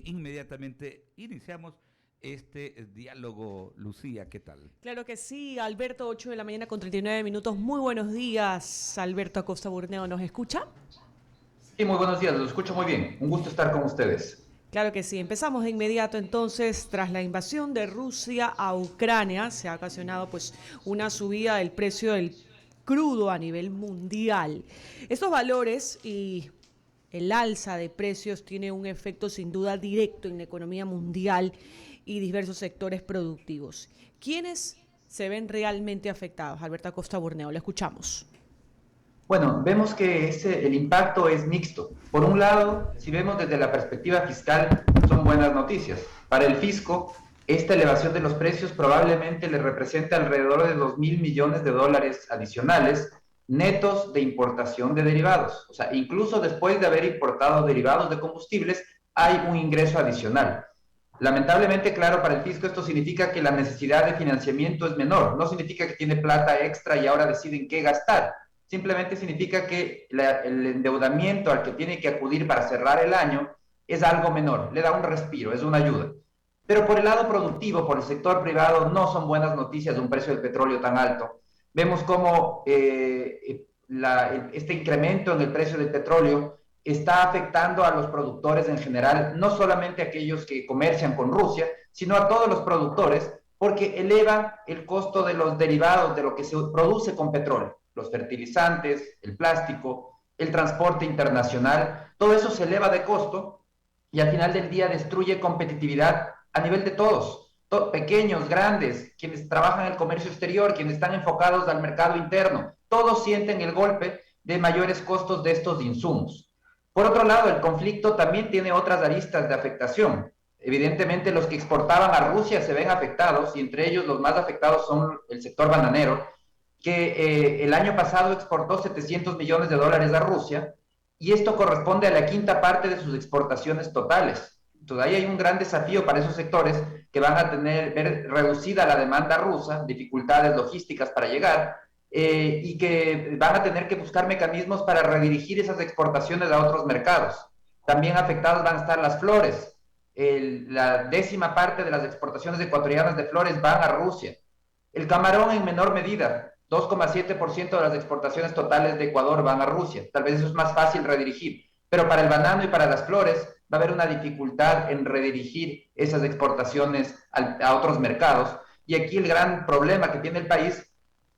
Inmediatamente iniciamos este diálogo. Lucía, ¿qué tal? Claro que sí, Alberto, 8 de la mañana con 39 minutos. Muy buenos días, Alberto Acosta Burneo, ¿nos escucha? Sí, muy buenos días, los escucho muy bien. Un gusto estar con ustedes. Claro que sí, empezamos de inmediato entonces. Tras la invasión de Rusia a Ucrania, se ha ocasionado pues una subida del precio del crudo a nivel mundial. Estos valores y el alza de precios tiene un efecto sin duda directo en la economía mundial y diversos sectores productivos. ¿Quiénes se ven realmente afectados? Alberto Acosta Burneo, le escuchamos. Bueno, vemos que el impacto es mixto. Por un lado, si vemos desde la perspectiva fiscal, son buenas noticias. Para el fisco, esta elevación de los precios probablemente le representa alrededor de 2.000 millones de dólares adicionales netos de importación de derivados. O sea, incluso después de haber importado derivados de combustibles, hay un ingreso adicional. Lamentablemente, claro, para el fisco esto significa que la necesidad de financiamiento es menor. No significa que tiene plata extra y ahora deciden qué gastar. Simplemente significa que el endeudamiento al que tiene que acudir para cerrar el año es algo menor, le da un respiro, es una ayuda. Pero por el lado productivo, por el sector privado, no son buenas noticias de un precio del petróleo tan alto. Vemos cómo este incremento en el precio del petróleo está afectando a los productores en general, no solamente a aquellos que comercian con Rusia, sino a todos los productores, porque eleva el costo de los derivados de lo que se produce con petróleo, los fertilizantes, el plástico, el transporte internacional, todo eso se eleva de costo y al final del día destruye competitividad a nivel de todos, pequeños, grandes, quienes trabajan en el comercio exterior, quienes están enfocados al mercado interno, todos sienten el golpe de mayores costos de estos insumos. Por otro lado, el conflicto también tiene otras aristas de afectación. Evidentemente, los que exportaban a Rusia se ven afectados y entre ellos los más afectados son el sector bananero, que el año pasado exportó 700 millones de dólares a Rusia y esto corresponde a la quinta parte de sus exportaciones totales. Entonces ahí hay un gran desafío para esos sectores que van a ver reducida la demanda rusa, dificultades logísticas para llegar, y que van a tener que buscar mecanismos para redirigir esas exportaciones a otros mercados. También afectadas van a estar las flores. La décima parte de las exportaciones ecuatorianas de flores van a Rusia. El camarón en menor medida, 2,7% de las exportaciones totales de Ecuador van a Rusia. Tal vez eso es más fácil redirigir. Pero para el banano y para las flores va a haber una dificultad en redirigir esas exportaciones a otros mercados. Y aquí el gran problema que tiene el país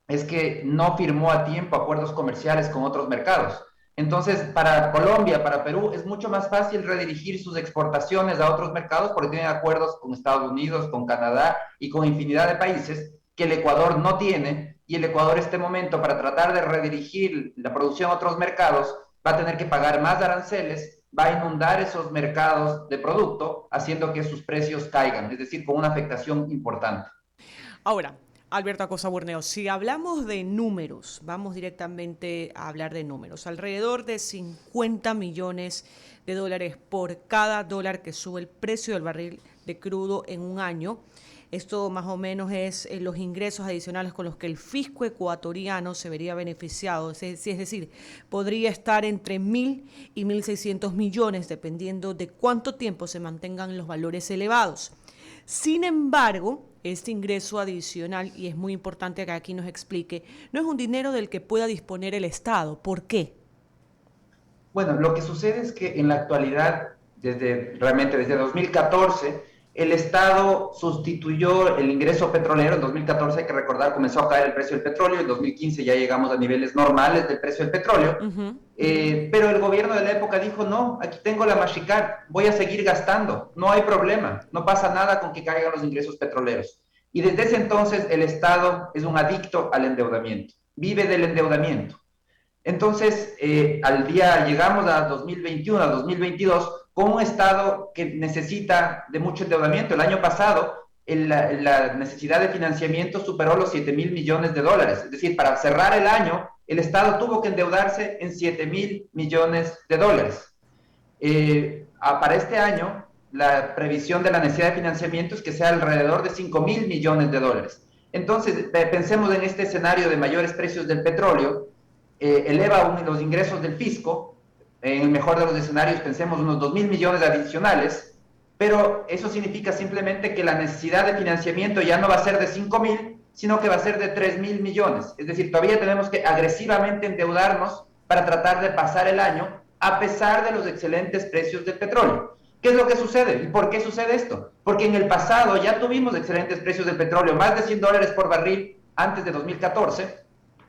es que no firmó a tiempo acuerdos comerciales con otros mercados. Entonces, para Colombia, para Perú, es mucho más fácil redirigir sus exportaciones a otros mercados porque tienen acuerdos con Estados Unidos, con Canadá y con infinidad de países que el Ecuador no tiene, y el Ecuador en este momento, para tratar de redirigir la producción a otros mercados, va a tener que pagar más aranceles, va a inundar esos mercados de producto, haciendo que sus precios caigan, es decir, con una afectación importante. Ahora, Alberto Acosta Burneo, si hablamos de números, vamos directamente a hablar de números. Alrededor de 50 millones de dólares por cada dólar que sube el precio del barril de crudo en un año. Esto más o menos es los ingresos adicionales con los que el fisco ecuatoriano se vería beneficiado. Es decir, podría estar entre 1.000 y 1.600 millones, dependiendo de cuánto tiempo se mantengan los valores elevados. Sin embargo, este ingreso adicional, y es muy importante que aquí nos explique, no es un dinero del que pueda disponer el Estado. ¿Por qué? Bueno, lo que sucede es que en la actualidad, realmente desde 2014, el Estado sustituyó el ingreso petrolero. En 2014, hay que recordar, comenzó a caer el precio del petróleo. En 2015 ya llegamos a niveles normales del precio del petróleo. Pero el gobierno de la época dijo, no, aquí tengo la Machicar, voy a seguir gastando, no hay problema, no pasa nada con que caigan los ingresos petroleros. Y desde ese entonces el Estado es un adicto al endeudamiento, vive del endeudamiento. Entonces, llegamos a 2021, a 2022, con un Estado que necesita de mucho endeudamiento. El año pasado, la necesidad de financiamiento superó los 7.000 millones de dólares. Es decir, para cerrar el año, el Estado tuvo que endeudarse en 7.000 millones de dólares. Para este año, la previsión de la necesidad de financiamiento es que sea alrededor de 5.000 millones de dólares. Entonces, pensemos en este escenario de mayores precios del petróleo, eleva los ingresos del fisco. En el mejor de los escenarios, pensemos unos 2.000 millones adicionales, pero eso significa simplemente que la necesidad de financiamiento ya no va a ser de 5.000, sino que va a ser de 3.000 millones. Es decir, todavía tenemos que agresivamente endeudarnos para tratar de pasar el año, a pesar de los excelentes precios del petróleo. ¿Qué es lo que sucede? ¿Y por qué sucede esto? Porque en el pasado ya tuvimos excelentes precios del petróleo, más de $100 por barril antes de 2014,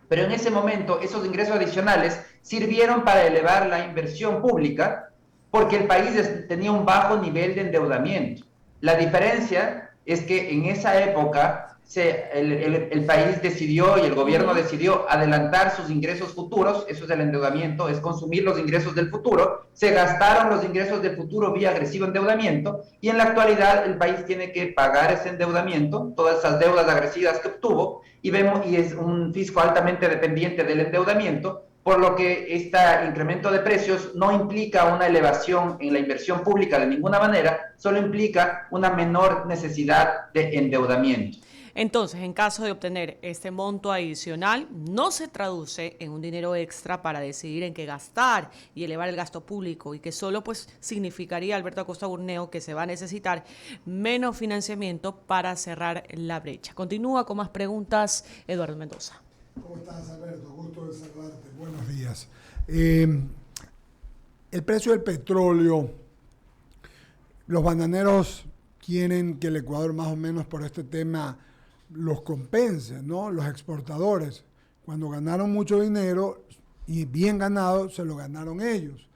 pero en ese momento esos ingresos adicionales sirvieron para elevar la inversión pública porque el país tenía un bajo nivel de endeudamiento. La diferencia es que en esa época el país decidió y el gobierno decidió adelantar sus ingresos futuros, eso es el endeudamiento, es consumir los ingresos del futuro, se gastaron los ingresos del futuro vía agresivo endeudamiento y en la actualidad el país tiene que pagar ese endeudamiento, todas esas deudas agresivas que obtuvo y es un fisco altamente dependiente del endeudamiento, por lo que este incremento de precios no implica una elevación en la inversión pública de ninguna manera, solo implica una menor necesidad de endeudamiento. Entonces, en caso de obtener este monto adicional, no se traduce en un dinero extra para decidir en qué gastar y elevar el gasto público, y que solo pues significaría, Alberto Acosta Burneo, que se va a necesitar menos financiamiento para cerrar la brecha. Continúa con más preguntas, Eduardo Mendoza. ¿Cómo estás, Alberto? Gusto de saludarte. Buenos días. El precio del petróleo, los bananeros quieren que el Ecuador más o menos por este tema los compense, ¿no? Los exportadores, cuando ganaron mucho dinero y bien ganado, se lo ganaron ellos.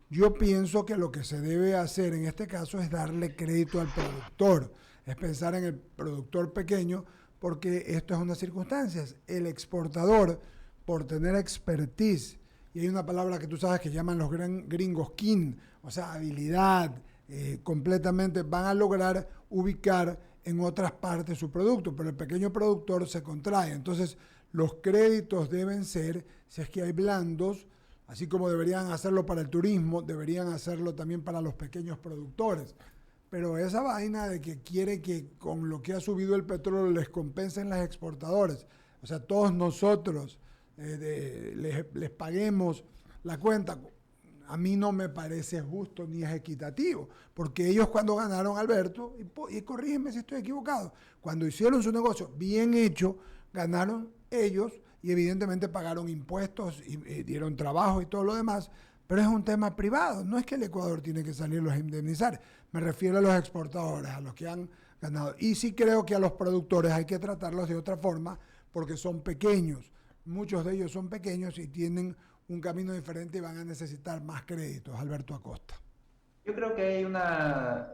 Yo pienso que lo que se debe hacer en este caso es darle crédito al productor, es pensar en el productor pequeño, porque esto es una circunstancia. El exportador, por tener expertise, y hay una palabra que tú sabes que llaman los gringos keen, o sea, habilidad, completamente van a lograr ubicar en otras partes su producto, pero el pequeño productor se contrae. Entonces, los créditos deben ser, si es que hay blandos, así como deberían hacerlo para el turismo, deberían hacerlo también para los pequeños productores. Pero esa vaina de que quiere que con lo que ha subido el petróleo les compensen las exportadores, o sea, todos nosotros les paguemos la cuenta, a mí no me parece justo ni es equitativo, porque ellos cuando ganaron, Alberto, y corrígeme si estoy equivocado, cuando hicieron su negocio bien hecho, ganaron ellos y evidentemente pagaron impuestos y dieron trabajo y todo lo demás, pero es un tema privado, no es que el Ecuador tiene que salirlos a indemnizar, me refiero a los exportadores, a los que han ganado. Y sí creo que a los productores hay que tratarlos de otra forma, porque son pequeños, muchos de ellos son pequeños y tienen un camino diferente y van a necesitar más créditos. Alberto Acosta. Yo creo que hay una,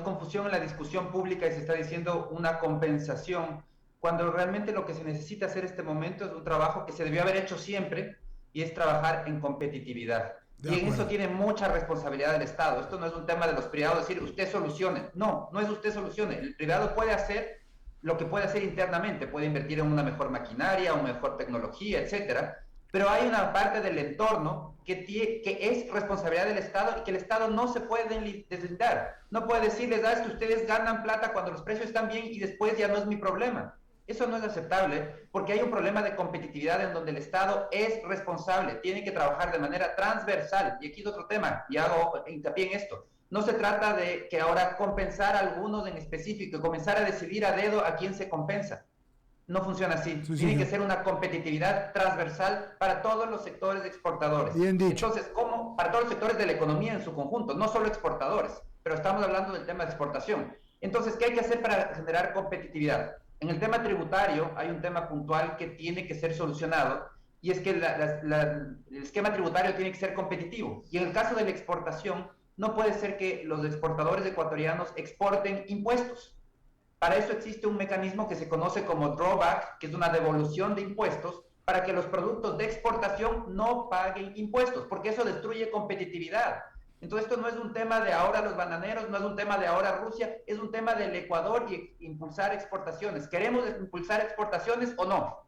confusión en la discusión pública y se está diciendo una compensación, cuando realmente lo que se necesita hacer en este momento es un trabajo que se debió haber hecho siempre y es trabajar en competitividad. Y en eso tiene mucha responsabilidad del Estado. Esto no es un tema de los privados, decir usted solucione. No, no es usted solucione. El privado puede hacer lo que puede hacer internamente, puede invertir en una mejor maquinaria, una mejor tecnología, etcétera. Pero hay una parte del entorno que es responsabilidad del Estado y que el Estado no se puede deslindar. No puede decirles, es que ustedes ganan plata cuando los precios están bien y después ya no es mi problema. Eso no es aceptable porque hay un problema de competitividad en donde el Estado es responsable, tiene que trabajar de manera transversal. Y aquí es otro tema, y hago hincapié en esto. No se trata de que ahora compensar a algunos en específico y comenzar a decidir a dedo a quién se compensa. No funciona así. Tiene que ser una competitividad transversal para todos los sectores exportadores. Bien dicho. Entonces, ¿cómo? Para todos los sectores de la economía en su conjunto, no solo exportadores, pero estamos hablando del tema de exportación. Entonces, ¿qué hay que hacer para generar competitividad? En el tema tributario hay un tema puntual que tiene que ser solucionado y es que el esquema tributario tiene que ser competitivo. Y en el caso de la exportación, no puede ser que los exportadores ecuatorianos exporten impuestos. Para eso existe un mecanismo que se conoce como drawback, que es una devolución de impuestos, para que los productos de exportación no paguen impuestos, porque eso destruye competitividad. Entonces esto no es un tema de ahora los bananeros, no es un tema de ahora Rusia, es un tema del Ecuador y impulsar exportaciones. ¿Queremos impulsar exportaciones o no?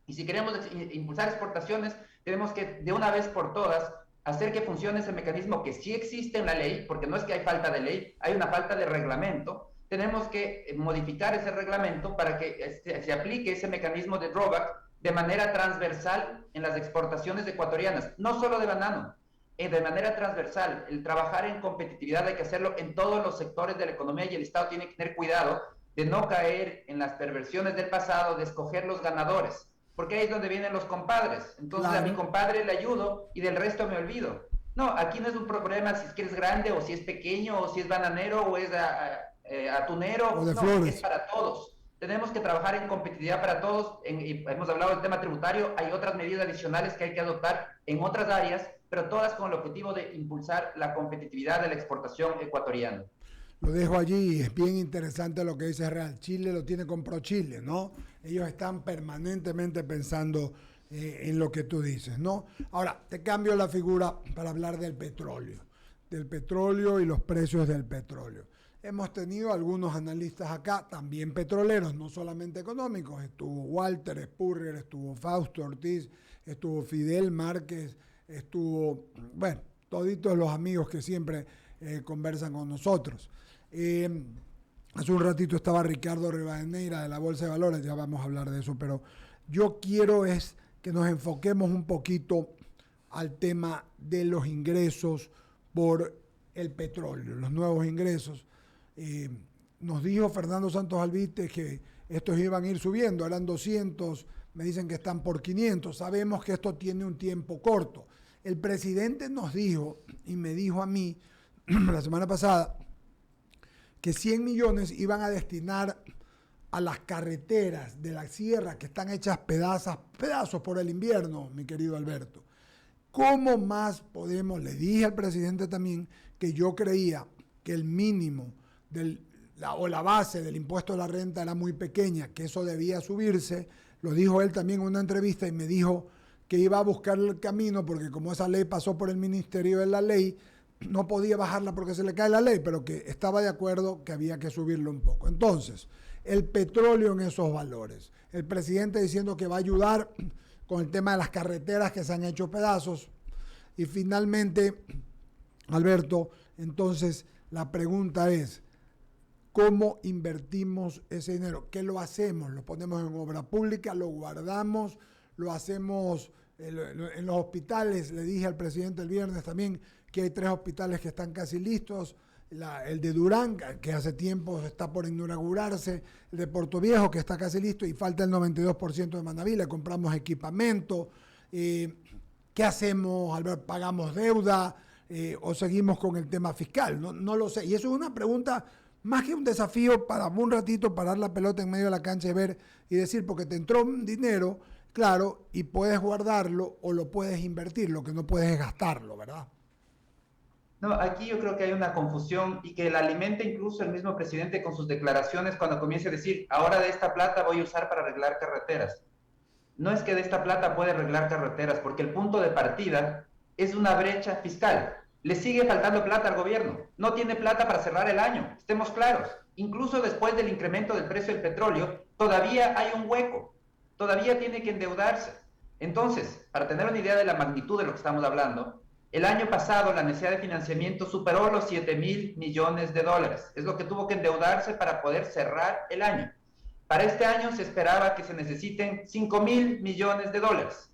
Y si queremos impulsar exportaciones, tenemos que de una vez por todas hacer que funcione ese mecanismo que sí existe en la ley, porque no es que hay falta de ley, hay una falta de reglamento. Tenemos que modificar ese reglamento para que se aplique ese mecanismo de drawback de manera transversal en las exportaciones ecuatorianas, no solo de banano. de manera transversal. El trabajar en competitividad hay que hacerlo en todos los sectores de la economía y el Estado tiene que tener cuidado de no caer en las perversiones del pasado, de escoger los ganadores, porque ahí es donde vienen los compadres. Entonces Claro. a mi compadre le ayudo y del resto me olvido. No, aquí no es un problema si es que es grande o si es pequeño o si es bananero o es atunero, O de no, flores. es para todos. Tenemos que trabajar en competitividad para todos. Hemos hablado del tema tributario, hay otras medidas adicionales que hay que adoptar en otras áreas, pero todas con el objetivo de impulsar la competitividad de la exportación ecuatoriana. Lo dejo allí, es bien interesante lo que dice Real. Chile lo tiene con ProChile, ¿no? Ellos están permanentemente pensando en lo que tú dices, ¿no? Ahora, te cambio la figura para hablar del petróleo y los precios del petróleo. Hemos tenido algunos analistas acá, también petroleros, no solamente económicos. Estuvo Walter Spurrier, estuvo Fausto Ortiz, estuvo Fidel Márquez, estuvo, bueno, toditos los amigos que siempre conversan con nosotros. Hace un ratito estaba Ricardo Rivadeneira de la Bolsa de Valores, ya vamos a hablar de eso, pero yo quiero es que nos enfoquemos un poquito al tema de los ingresos por el petróleo, los nuevos ingresos. Nos dijo Fernando Santos Alvite que estos iban a ir subiendo, eran 200, me dicen que están por 500, sabemos que esto tiene un tiempo corto. El presidente nos dijo, y me dijo a mí la semana pasada, que 100 millones iban a destinar a las carreteras de la sierra que están hechas pedazos por el invierno, mi querido Alberto. ¿Cómo más podemos? Le dije al presidente también que yo creía que el mínimo o la base del impuesto a la renta era muy pequeña, que eso debía subirse. Lo dijo él también en una entrevista y me dijo que iba a buscar el camino porque como esa ley pasó por el Ministerio de la Ley, no podía bajarla porque se le cae la ley, pero que estaba de acuerdo que había que subirlo un poco. Entonces, el petróleo en esos valores. El presidente diciendo que va a ayudar con el tema de las carreteras que se han hecho pedazos. Y finalmente, Alberto, entonces la pregunta es, ¿cómo invertimos ese dinero? ¿Qué lo hacemos? ¿Lo ponemos en obra pública? ¿Lo guardamos? ¿Lo hacemos en los hospitales? Le dije al presidente el viernes también que hay 3 hospitales que están casi listos. El de Durán, que hace tiempo está por inaugurarse, el de Puerto Viejo, que está casi listo, y falta el 92% de Manaví, le compramos equipamiento. ¿Qué hacemos, Albert? ¿Pagamos deuda o seguimos con el tema fiscal? No lo sé. Y eso es una pregunta, más que un desafío para un ratito parar la pelota en medio de la cancha y ver y decir, porque te entró dinero, claro, y puedes guardarlo o lo puedes invertir, lo que no puedes es gastarlo, ¿verdad? No, aquí yo creo que hay una confusión y que la alimenta incluso el mismo presidente con sus declaraciones cuando comienza a decir, ahora de esta plata voy a usar para arreglar carreteras. No es que de esta plata puede arreglar carreteras, porque el punto de partida es una brecha fiscal. Le sigue faltando plata al gobierno. No tiene plata para cerrar el año, estemos claros. Incluso después del incremento del precio del petróleo, todavía hay un hueco. Todavía tiene que endeudarse. Entonces, para tener una idea de la magnitud de lo que estamos hablando, el año pasado la necesidad de financiamiento superó los 7.000 millones de dólares. Es lo que tuvo que endeudarse para poder cerrar el año. Para este año se esperaba que se necesiten 5.000 millones de dólares.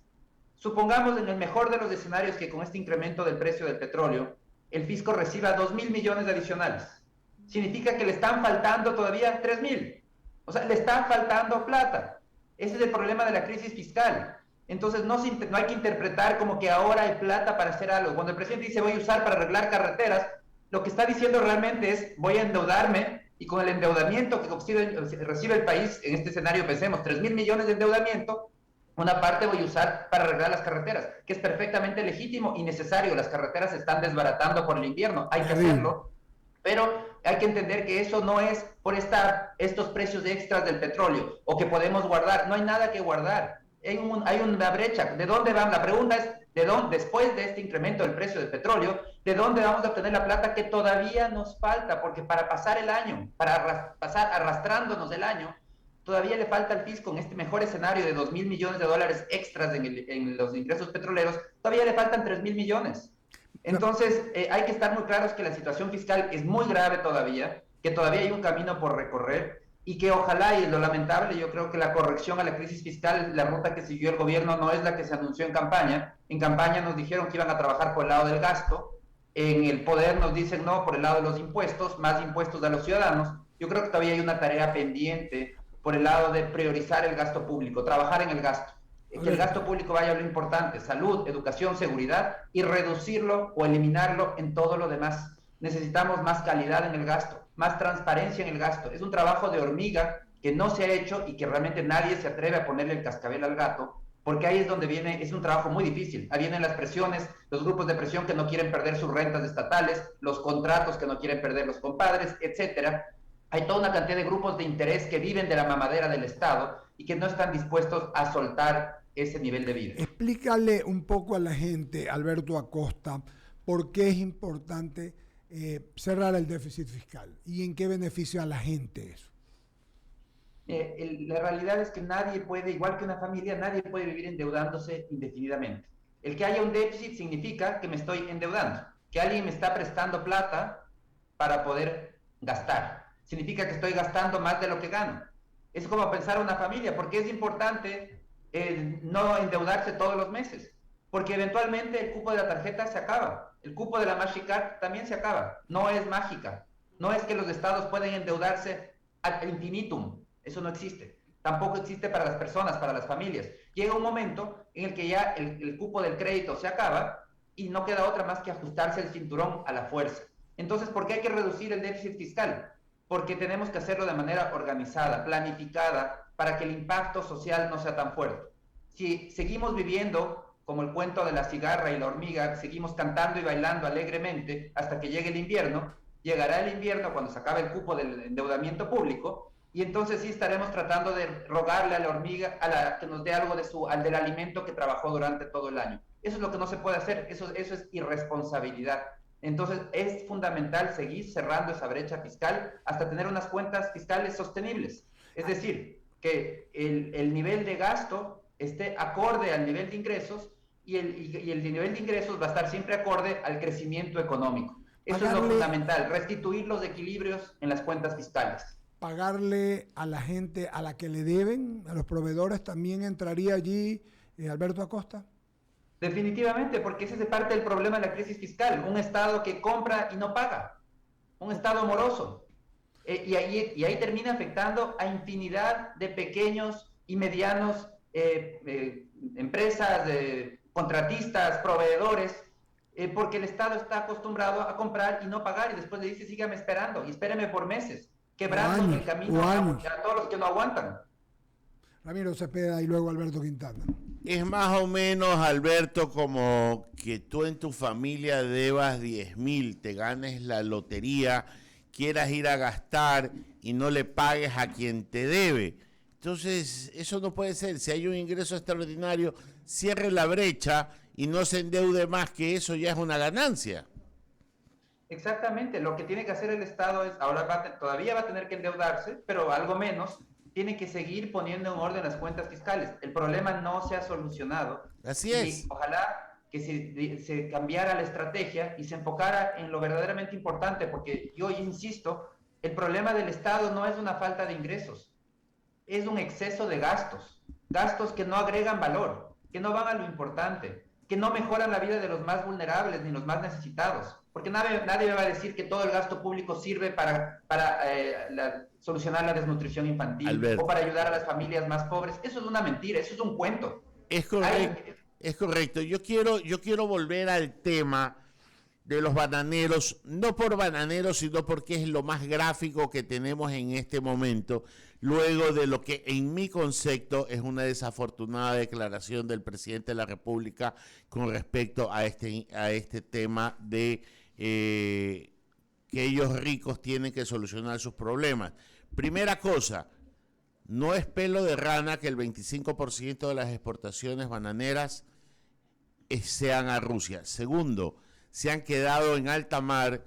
Supongamos en el mejor de los escenarios que con este incremento del precio del petróleo, el fisco reciba 2.000 millones adicionales. Significa que le están faltando todavía 3.000. O sea, le está faltando plata. Ese es el problema de la crisis fiscal. Entonces no hay que interpretar como que ahora hay plata para hacer algo. Cuando el presidente dice voy a usar para arreglar carreteras, lo que está diciendo realmente es voy a endeudarme y con el endeudamiento que recibe el país, en este escenario pensemos 3.000 millones de endeudamiento, una parte voy a usar para arreglar las carreteras, que es perfectamente legítimo y necesario. Las carreteras se están desbaratando por el invierno, hay que hacerlo, pero hay que entender que eso no es por estos precios extras del petróleo o que podemos guardar. No hay nada que guardar. Hay una brecha. ¿De dónde van? La pregunta es, después de este incremento del precio del petróleo, ¿de dónde vamos a obtener la plata que todavía nos falta? Porque para pasar el año, para pasar arrastrándonos el año, todavía le falta al fisco en este mejor escenario de 2.000 millones de dólares extras en los ingresos petroleros, todavía le faltan 3.000 millones. Entonces, hay que estar muy claros que la situación fiscal es muy grave todavía, que todavía hay un camino por recorrer, y que ojalá, y lo lamentable, yo creo que la corrección a la crisis fiscal, la ruta que siguió el gobierno no es la que se anunció en campaña, En campaña nos dijeron que iban a trabajar por el lado del gasto, en el poder nos dicen no, por el lado de los impuestos, más impuestos a los ciudadanos. Yo creo que todavía hay una tarea pendiente por el lado de priorizar el gasto público, trabajar en el gasto. Que el gasto público vaya a lo importante, salud, educación, seguridad, y reducirlo o eliminarlo en todo lo demás. Necesitamos más calidad en el gasto, más transparencia en el gasto. Es un trabajo de hormiga que no se ha hecho y que realmente nadie se atreve a ponerle el cascabel al gato, porque ahí es donde viene, es un trabajo muy difícil. Ahí vienen las presiones, los grupos de presión que no quieren perder sus rentas estatales, los contratos que no quieren perder los compadres, etcétera. Hay toda una cantidad de grupos de interés que viven de la mamadera del Estado y que no están dispuestos a soltar ese nivel de vida. Explícale un poco a la gente, Alberto Acosta, por qué es importante cerrar el déficit fiscal y en qué beneficia a la gente eso. La realidad es que nadie puede, igual que una familia, nadie puede vivir endeudándose indefinidamente. El que haya un déficit significa que me estoy endeudando, que alguien me está prestando plata para poder gastar. Significa que estoy gastando más de lo que gano. Es como pensar una familia, porque es importante no endeudarse todos los meses, porque eventualmente el cupo de la tarjeta se acaba, el cupo de la Mastercard también se acaba, no es mágica, no es que los estados pueden endeudarse ad infinitum, eso no existe, tampoco existe para las personas, para las familias. Llega un momento en el que ya el cupo del crédito se acaba y no queda otra más que ajustarse el cinturón a la fuerza. Entonces, ¿por qué hay que reducir el déficit fiscal? Porque tenemos que hacerlo de manera organizada, planificada, para que el impacto social no sea tan fuerte. Si seguimos viviendo como el cuento de la cigarra y la hormiga, seguimos cantando y bailando alegremente hasta que llegue el invierno, llegará el invierno cuando se acabe el cupo del endeudamiento público, y entonces sí estaremos tratando de rogarle a la hormiga que nos dé algo del alimento que trabajó durante todo el año. Eso es lo que no se puede hacer, eso es irresponsabilidad. Entonces es fundamental seguir cerrando esa brecha fiscal hasta tener unas cuentas fiscales sostenibles. Es decir, que el nivel de gasto esté acorde al nivel de ingresos y el nivel de ingresos va a estar siempre acorde al crecimiento económico. Eso es lo fundamental, restituir los equilibrios en las cuentas fiscales. Pagarle a la gente a la que le deben, a los proveedores, también entraría allí Alberto Acosta. Definitivamente, porque ese es parte del problema de la crisis fiscal. Un Estado que compra y no paga. Un Estado moroso. Y ahí termina afectando a infinidad de pequeños y medianos empresas, contratistas, proveedores, porque el Estado está acostumbrado a comprar y no pagar y después le dice, sígame esperando y espéreme por meses, quebrando en el camino a todos los que no aguantan. Ramiro Cepeda y luego Alberto Quintana. Es más o menos, Alberto, como que tú en tu familia debas 10.000, te ganes la lotería, quieras ir a gastar y no le pagues a quien te debe. Entonces, eso no puede ser. Si hay un ingreso extraordinario, cierre la brecha y no se endeude más, que eso ya es una ganancia. Exactamente. Lo que tiene que hacer el Estado es, ahora todavía va a tener que endeudarse, pero algo menos, tiene que seguir poniendo en orden las cuentas fiscales. El problema no se ha solucionado. Así es. Y ojalá que se cambiara la estrategia y se enfocara en lo verdaderamente importante, porque yo insisto, el problema del Estado no es una falta de ingresos, es un exceso de gastos, gastos que no agregan valor, que no van a lo importante, que no mejoran la vida de los más vulnerables ni los más necesitados, porque nadie me va a decir que todo el gasto público sirve para solucionar la desnutrición infantil, Alberto, o para ayudar a las familias más pobres. Eso es una mentira, eso es un cuento. Es correcto, es correcto. Yo quiero volver al tema de los bananeros, no por bananeros, sino porque es lo más gráfico que tenemos en este momento, luego de lo que en mi concepto es una desafortunada declaración del presidente de la República con respecto a este tema de que ellos ricos tienen que solucionar sus problemas. Primera cosa, no es pelo de rana que el 25% de las exportaciones bananeras sean a Rusia. Segundo, se han quedado en alta mar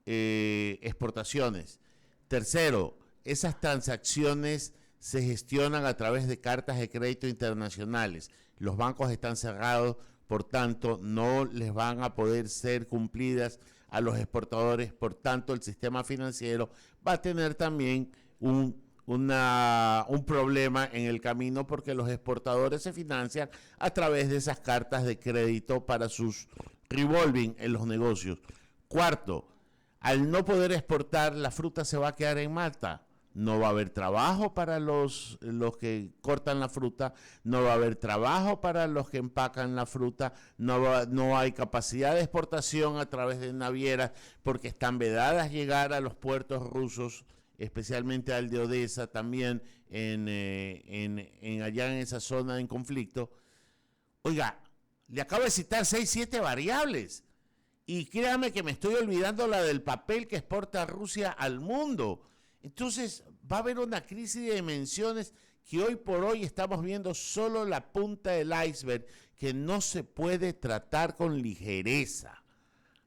exportaciones. Tercero, esas transacciones se gestionan a través de cartas de crédito internacionales. Los bancos están cerrados, por tanto, no les van a poder ser cumplidas a los exportadores. Por tanto, el sistema financiero va a tener también un problema en el camino porque los exportadores se financian a través de esas cartas de crédito para sus revolving en los negocios. Cuarto, al no poder exportar, la fruta se va a quedar en Malta. No va a haber trabajo para los que cortan la fruta, no va a haber trabajo para los que empacan la fruta, no hay capacidad de exportación a través de navieras porque están vedadas llegar a los puertos rusos, especialmente al de Odessa, también allá en esa zona en conflicto. Oiga, le acabo de citar 6, 7 variables. Y créame que me estoy olvidando la del papel que exporta Rusia al mundo. Entonces va a haber una crisis de dimensiones que hoy por hoy estamos viendo solo la punta del iceberg, que no se puede tratar con ligereza.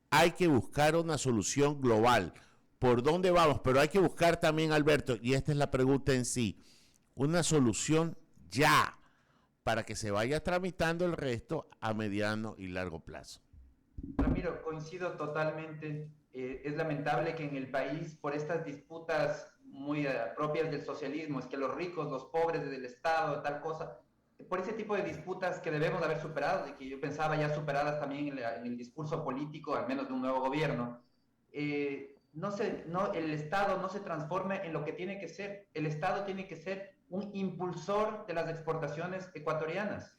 Hay que buscar una solución global. ¿Por dónde vamos? Pero hay que buscar también, Alberto, y esta es la pregunta en sí, una solución ya, para que se vaya tramitando el resto a mediano y largo plazo. Ramiro, coincido totalmente. Es lamentable que en el país, por estas disputas muy propias del socialismo, es que los ricos, los pobres del Estado, tal cosa, por ese tipo de disputas que debemos haber superado, y que yo pensaba ya superadas también en el discurso político, al menos de un nuevo gobierno, el Estado no se transforme en lo que tiene que ser. El Estado tiene que ser un impulsor de las exportaciones ecuatorianas.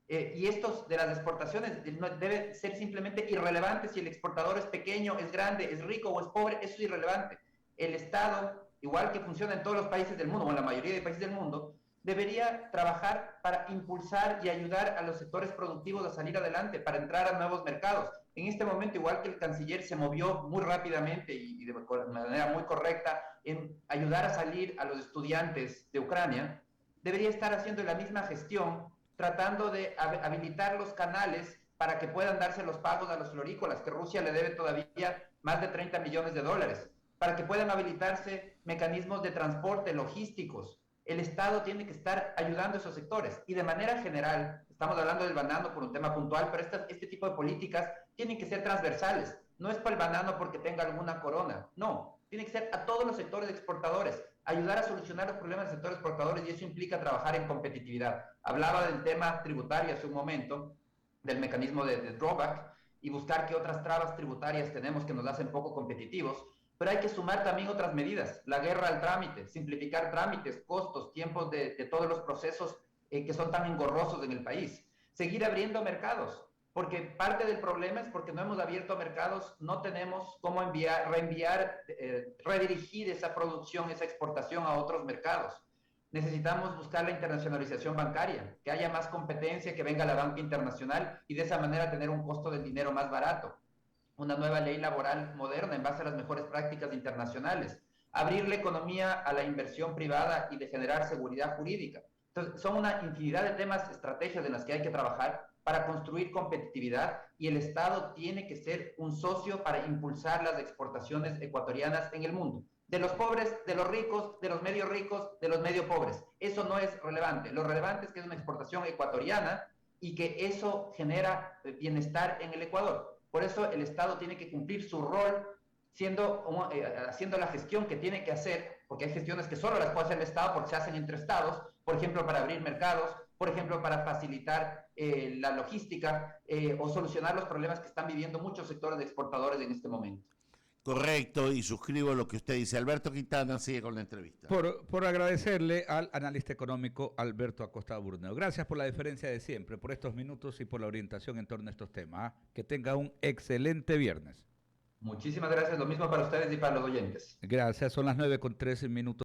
Y estos de las exportaciones debe ser simplemente irrelevante si el exportador es pequeño, es grande, es rico o es pobre, eso es irrelevante. El Estado, igual que funciona en todos los países del mundo, o en la mayoría de países del mundo, debería trabajar para impulsar y ayudar a los sectores productivos a salir adelante, para entrar a nuevos mercados. En este momento, igual que el canciller se movió muy rápidamente y de manera muy correcta en ayudar a salir a los estudiantes de Ucrania, debería estar haciendo la misma gestión, tratando de habilitar los canales para que puedan darse los pagos a los florícolas, que Rusia le debe todavía más de 30 millones de dólares, para que puedan habilitarse mecanismos de transporte logísticos. El Estado tiene que estar ayudando a esos sectores. Y de manera general, estamos hablando del banano por un tema puntual, pero este tipo de políticas tienen que ser transversales. No es para el banano porque tenga alguna corona, no. Tiene que ser a todos los sectores exportadores, ayudar a solucionar los problemas del sector exportadores, y eso implica trabajar en competitividad. Hablaba del tema tributario hace un momento, del mecanismo de drawback, y buscar qué otras trabas tributarias tenemos que nos hacen poco competitivos, pero hay que sumar también otras medidas, la guerra al trámite, simplificar trámites, costos, tiempos de todos los procesos que son tan engorrosos en el país, seguir abriendo mercados, porque parte del problema es porque no hemos abierto mercados, no tenemos cómo redirigir esa producción, esa exportación a otros mercados. Necesitamos buscar la internacionalización bancaria, que haya más competencia, que venga la banca internacional y de esa manera tener un costo del dinero más barato. Una nueva ley laboral moderna en base a las mejores prácticas internacionales. Abrir la economía a la inversión privada y de generar seguridad jurídica. Entonces, son una infinidad de temas, estrategias en las que hay que trabajar para construir competitividad, y el Estado tiene que ser un socio para impulsar las exportaciones ecuatorianas en el mundo. De los pobres, de los ricos, de los medio ricos, de los medio pobres. Eso no es relevante. Lo relevante es que es una exportación ecuatoriana y que eso genera bienestar en el Ecuador. Por eso el Estado tiene que cumplir su rol haciendo la gestión que tiene que hacer, porque hay gestiones que solo las puede hacer el Estado porque se hacen entre Estados, por ejemplo, para abrir mercados, por ejemplo, para facilitar la logística o solucionar los problemas que están viviendo muchos sectores de exportadores en este momento. Correcto, y suscribo lo que usted dice. Alberto Quintana sigue con la entrevista. Por agradecerle al analista económico Alberto Acosta Burneo. Gracias por la deferencia de siempre, por estos minutos y por la orientación en torno a estos temas. Que tenga un excelente viernes. Muchísimas gracias, lo mismo para ustedes y para los oyentes. Gracias, son las 9:13 minutos.